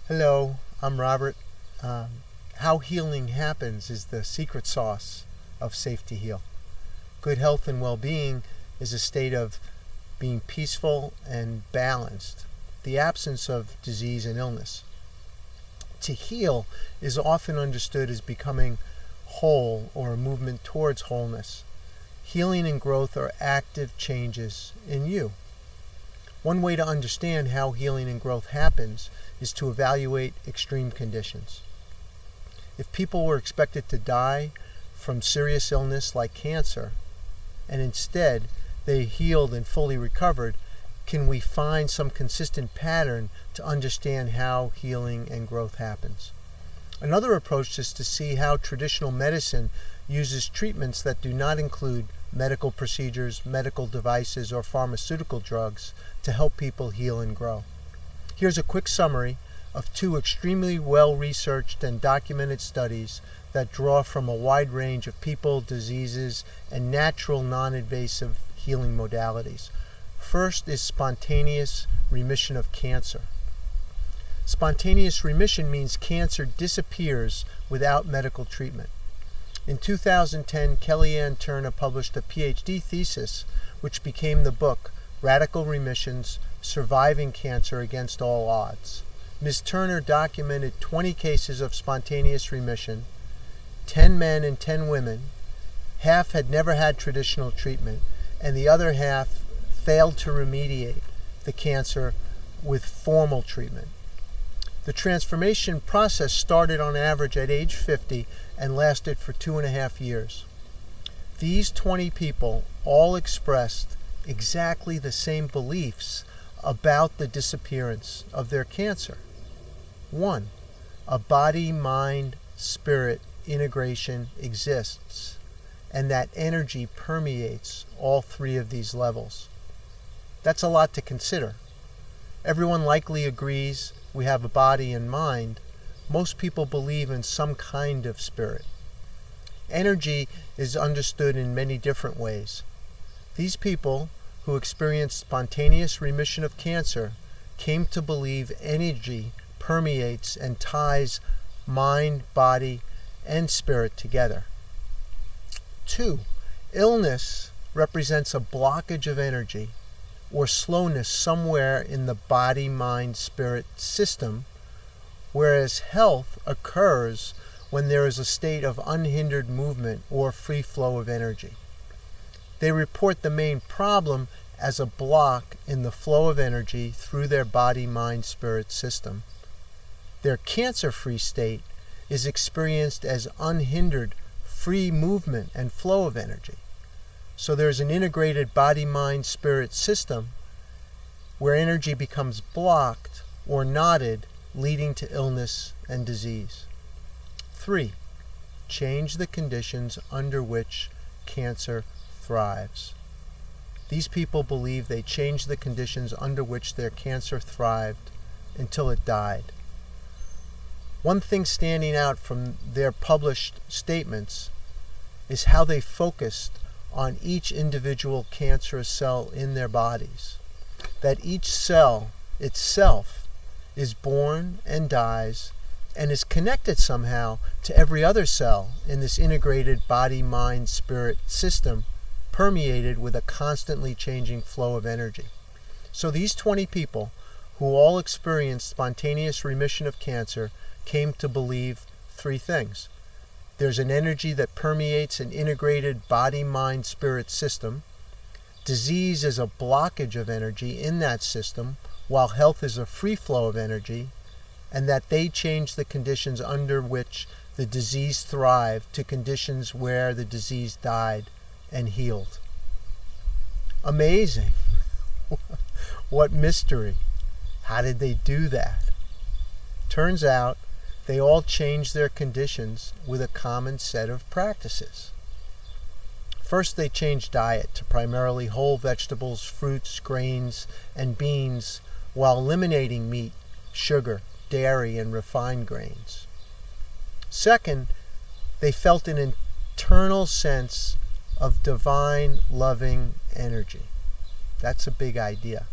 Hello, I'm Robert. How healing happens is the secret sauce of Safe to Heal. Good health and well-being is a state of being peaceful and balanced, the absence of disease and illness. To heal is often understood as becoming whole or a movement towards wholeness. Healing and growth are active changes in you. One way to understand how healing and growth happens is to evaluate extreme conditions. If people were expected to die from serious illness like cancer, and instead they healed and fully recovered, can we find some consistent pattern to understand how healing and growth happens? Another approach is to see how traditional medicine uses treatments that do not include medical procedures, medical devices, or pharmaceutical drugs to help people heal and grow. Here's a quick summary of two extremely well-researched and documented studies that draw from a wide range of people, diseases, and natural non-invasive healing modalities. First is spontaneous remission of cancer. Spontaneous remission means cancer disappears without medical treatment. In 2010, Kellyanne Turner published a PhD thesis which became the book Radical Remissions: Surviving Cancer Against All Odds. Ms. Turner documented 20 cases of spontaneous remission, 10 men and 10 women. Half had never had traditional treatment, and the other half failed to remediate the cancer with formal treatment. The transformation process started on average at age 50 and lasted for 2.5 years. These 20 people all expressed exactly the same beliefs about the disappearance of their cancer. 1. A body-mind-spirit integration exists, and that energy permeates all three of these levels. That's a lot to consider. Everyone likely agrees we have a body and mind. Most people believe in some kind of spirit. Energy is understood in many different ways. These people who experienced spontaneous remission of cancer came to believe energy permeates and ties mind, body, and spirit together. 2. Illness represents a blockage of energy or slowness somewhere in the body-mind-spirit system, whereas health occurs when there is a state of unhindered movement or free flow of energy. They report the main problem as a block in the flow of energy through their body-mind-spirit system. Their cancer-free state is experienced as unhindered, free movement and flow of energy. So there's an integrated body-mind-spirit system where energy becomes blocked or knotted, leading to illness and disease. 3. Change the conditions under which cancer thrives. These people believe they changed the conditions under which their cancer thrived until it died. One thing standing out from their published statements is how they focused on each individual cancerous cell in their bodies. That each cell itself is born and dies and is connected somehow to every other cell in this integrated body-mind-spirit system, permeated with a constantly changing flow of energy. So these 20 people who all experienced spontaneous remission of cancer came to believe 3 things. There's an energy that permeates an integrated body-mind-spirit system. Disease is a blockage of energy in that system, while health is a free flow of energy, and that they change the conditions under which the disease thrived to conditions where the disease died and healed. Amazing. What mystery. How did they do that? Turns out they all changed their conditions with a common set of practices. First, they changed diet to primarily whole vegetables, fruits, grains, and beans, while eliminating meat, sugar, dairy, and refined grains. Second, they felt an internal sense of divine, loving energy. That's a big idea.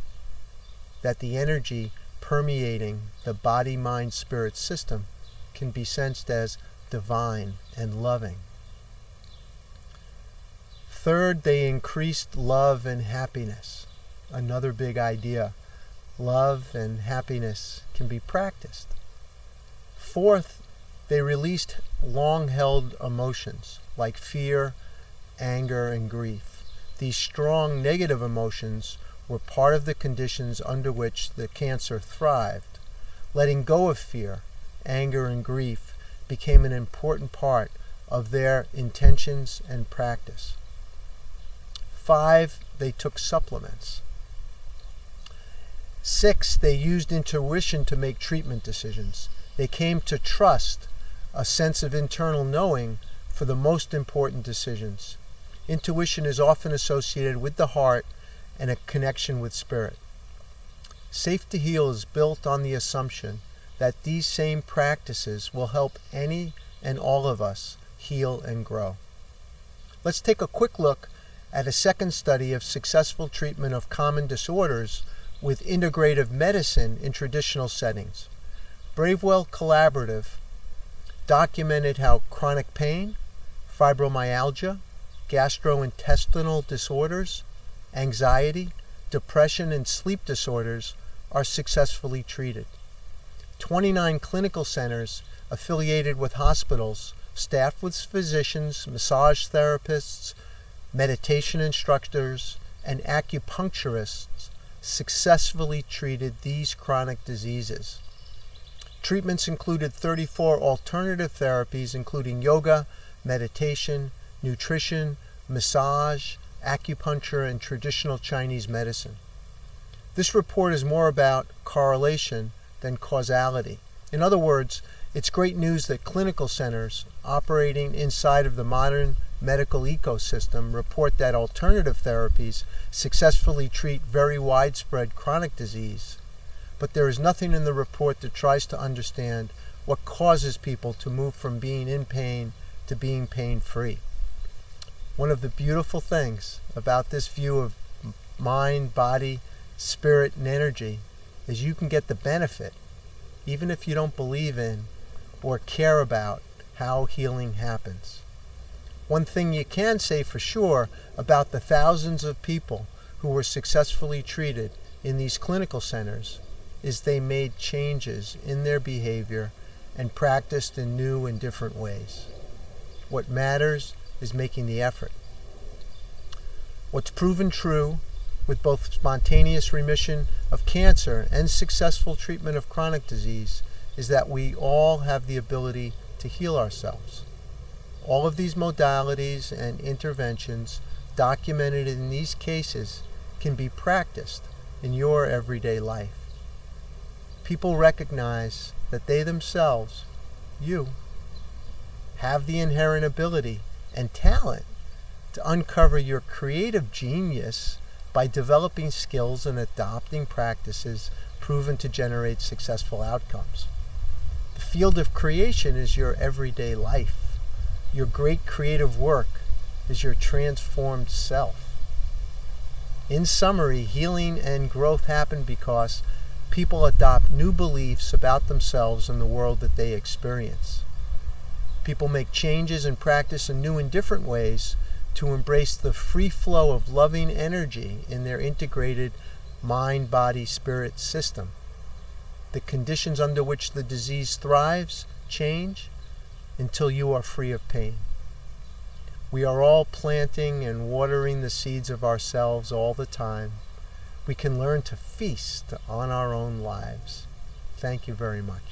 That the energy permeating the body-mind-spirit system can be sensed as divine and loving. Third, they increased love and happiness. Another big idea. Love and happiness can be practiced. Fourth, they released long-held emotions like fear, anger, and grief. These strong negative emotions were part of the conditions under which the cancer thrived. Letting go of fear, anger, and grief became an important part of their intentions and practice. 5, they took supplements. 6, they used intuition to make treatment decisions. They came to trust a sense of internal knowing for the most important decisions. Intuition is often associated with the heart and a connection with spirit. Safe to Heal is built on the assumption that these same practices will help any and all of us heal and grow. Let's take a quick look at a second study of successful treatment of common disorders with integrative medicine in traditional settings. Bravewell Collaborative documented how chronic pain, fibromyalgia, gastrointestinal disorders, anxiety, depression, and sleep disorders are successfully treated. 29 clinical centers affiliated with hospitals, staffed with physicians, massage therapists, meditation instructors, and acupuncturists successfully treated these chronic diseases. Treatments included 34 alternative therapies, including yoga, meditation, nutrition, massage, acupuncture, and traditional Chinese medicine. This report is more about correlation than causality. In other words, it's great news that clinical centers operating inside of the modern medical ecosystem report that alternative therapies successfully treat very widespread chronic disease. But there is nothing in the report that tries to understand what causes people to move from being in pain to being pain-free. One of the beautiful things about this view of mind, body, spirit, and energy is you can get the benefit, even if you don't believe in or care about how healing happens. One thing you can say for sure about the thousands of people who were successfully treated in these clinical centers is they made changes in their behavior and practiced in new and different ways. What matters is making the effort. What's proven true with both spontaneous remission of cancer and successful treatment of chronic disease is that we all have the ability to heal ourselves. All of these modalities and interventions documented in these cases can be practiced in your everyday life. People recognize that they themselves, you, have the inherent ability and talent to uncover your creative genius by developing skills and adopting practices proven to generate successful outcomes. The field of creation is your everyday life. Your great creative work is your transformed self. In summary, healing and growth happen because people adopt new beliefs about themselves and the world that they experience. People make changes and practice in new and different ways to embrace the free flow of loving energy in their integrated mind, body, spirit system. The conditions under which the disease thrives change until you are free of pain. We are all planting and watering the seeds of ourselves all the time. We can learn to feast on our own lives. Thank you very much.